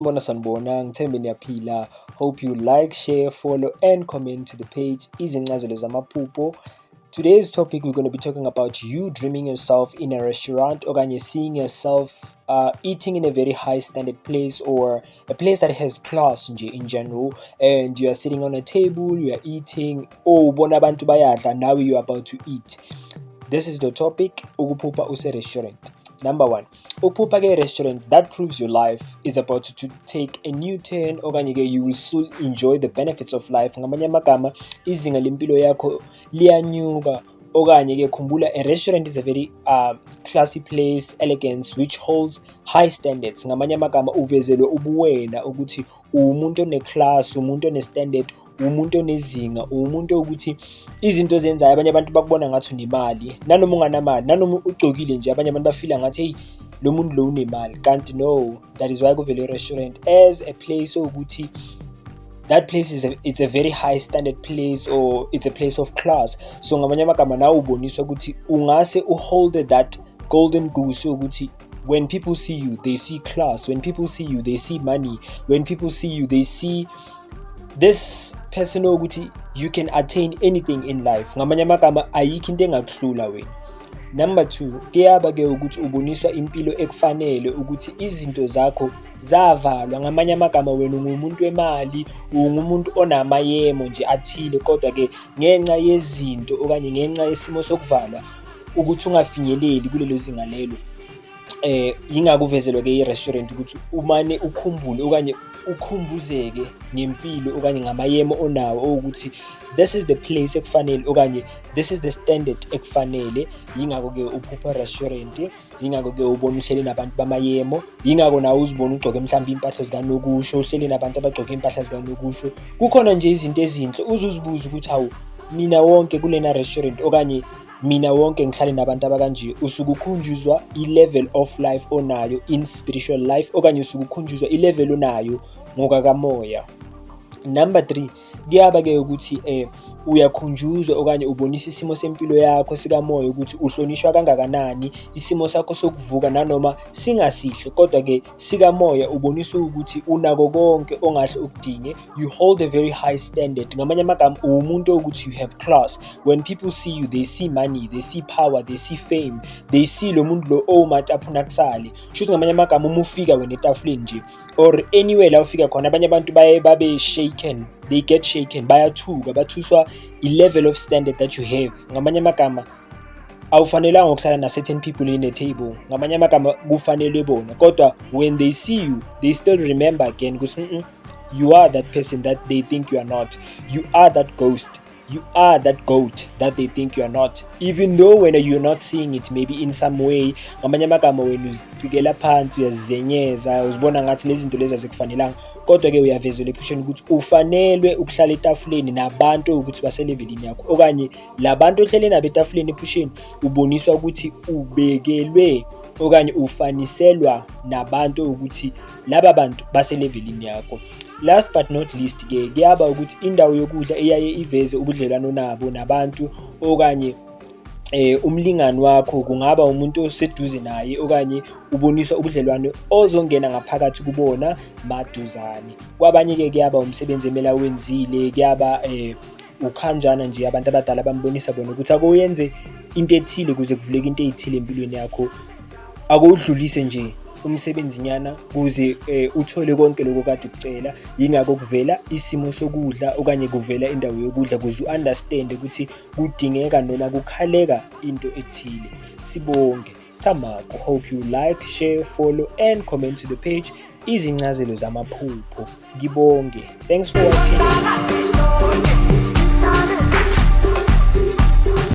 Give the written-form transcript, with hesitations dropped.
Sanibona, ngithembe niyaphila. Hope you like, share, follow and comment to the page Izincazelo Zamaphupho. Today's topic, we're going to be talking about you dreaming yourself in a restaurant okanye seeing yourself eating in a very high standard place or a place that has class in general, and you are sitting on a table, you are eating, ubona abantu bayadla, now you are about to eat. This is the topic, ukuphupha use restaurant. Number one, ukuphupha ke restaurant, that proves your life is about to take a new turn okanye ke you will still enjoy the benefits of life. Ngamanye amagama izinga lempilo yakho liyanyuka okanye ke khumbula, a restaurant is a very classy place, elegance, which holds high standards. Ngamanye amagama uvezelwe ubuwena ukuthi umuntu one-class, umuntu one-standard, umuntu onezinga, umuntu ukuthi izinto zenzayo abanye abantu bakubona ngathi unemali, nanoma unganamali, nanoma ugcokile nje abanye abantu bafila ngathi hey, lo muntu lo unemali. Kanti no, that is why kuvele restaurant as a place ukuthi that place it's a very high standard place, or it's a place of class. So ngamanye amagama nawe uboniswa ukuthi ungase uhold that golden goose ukuthi when people see you they see class, when people see you they see money, when people see you they see this person ukuthi you can attain anything in life. Ngamanye amagama ayikho into engakuhlula wena. Number 2, kuyaba ke ukuthi uboniswa impilo ekufanele ukuthi izinto zakho zavalwa. Ngamanye amagama wena ungumuntu wemali, ungumuntu onamayemo nje athile, kodwa ke ngenxa yezinto okanye ngenxa yesimo sokuvalwa ukuthi ungafinyeleli kulelo zinga lelo, yingakuvezelwa ke i-restaurant ukuthi umane ukhumbule okanye ukhumbuzeke ngempilo okanye ngamayemo onawo ukuthi this is the place ekufanele okanye this is the standard ekufanele. Yingako ke uphupha restaurant, yingako ke ubona uhleli nabantu bamayemo, yingako nawe uzibona ugcoke mhlawumbe impahla zikanokusho, uhleli nabantu abagcoke impahla zikanokusho. Kukhona nje izinto ezinhle uzuzibuza ukuthi hawu, mina wonke kulena restaurant okanye mina wonke ngihlale nabantu abakanje, usuke ukhunjuzwa i-level of life onayo in spiritual life okanye usuke ukhunjuzwa i-level onayo ngokakamoya. Number 3, kuyaba ke ukuthi uyakhunjuzwa okanye ubonisa isimo sempilo yakho sikamoya ukuthi uhlonishwa kangakanani, isimo sakho sokuvuka nanoma singasihle kodwa ke sikamoya ubonisa ukuthi unako konke ongahle ukudinge. You hold a very high standard. Ngamanye amagama umuntu ukuthi you have class. When people see you they see money, they see power, they see fame, they see lo muntu lo owumataphuna kusale. Shuthi ngamanye amagama uma ufika wena etafuleni nje or anywhere la ufika khona abanye abantu babe shaken, they get shaken, bayathuka, bathuswa i-level of standard that you have. Ngamanye amagama awufanelanga ukuhlala na certain people in a table, ngamanye amagama kufanele bona, kodwa when they see you they still remember again because you are that person that they think you are not, you are that ghost, you are that goat that they think you are not, even though when you're not seeing it maybe in some way. Ngamanye amagama wena uzicikela phansi, uyazizenyeza, uzibona ngathi lezi zinto lezi azikufanelanga, kodwa ke uyavezela ephusheni ukuthi ufanelwe ukuhlala etafuleni nabantu ukuthi baselevelini yakho, okanye labantu ohlele nabo etafuleni ephusheni uboniswa ukuthi ubekelwe okanye ufaniselwa nabantu ukuthi laba bantu baselevelini yakho. Last but not least ke kuyaba ukuthi indawo yokudla eyaye iveze ubudlelwano nabo nabantu okanye umlingani wakho, kungaba umuntu oseduze naye okanye uboniswa ubudlelwano ozongena ngaphakathi kubona maduzane. Kwabanye ke kuyaba umsebenzi emela wenzile, kuyaba ukhanjana nje abantu abadala bambonisa bona ukuthi akuyenze into ethile kuze kuvuleke into ezithile empilweni yakho, akudlulise nje umsebenzi nyana kuze uthole konke lokho kade ukucela. Yingako kuvela isimo sokudla okanye kuvela indawo yokudla kuze uunderstand ukuthi kudingeka noma kukhaleka into ethile. Sibonge Thamako. Hope you like, share, follow and comment to the page Izincazelo Zamaphupho. Ngibonge. Thanks for watching.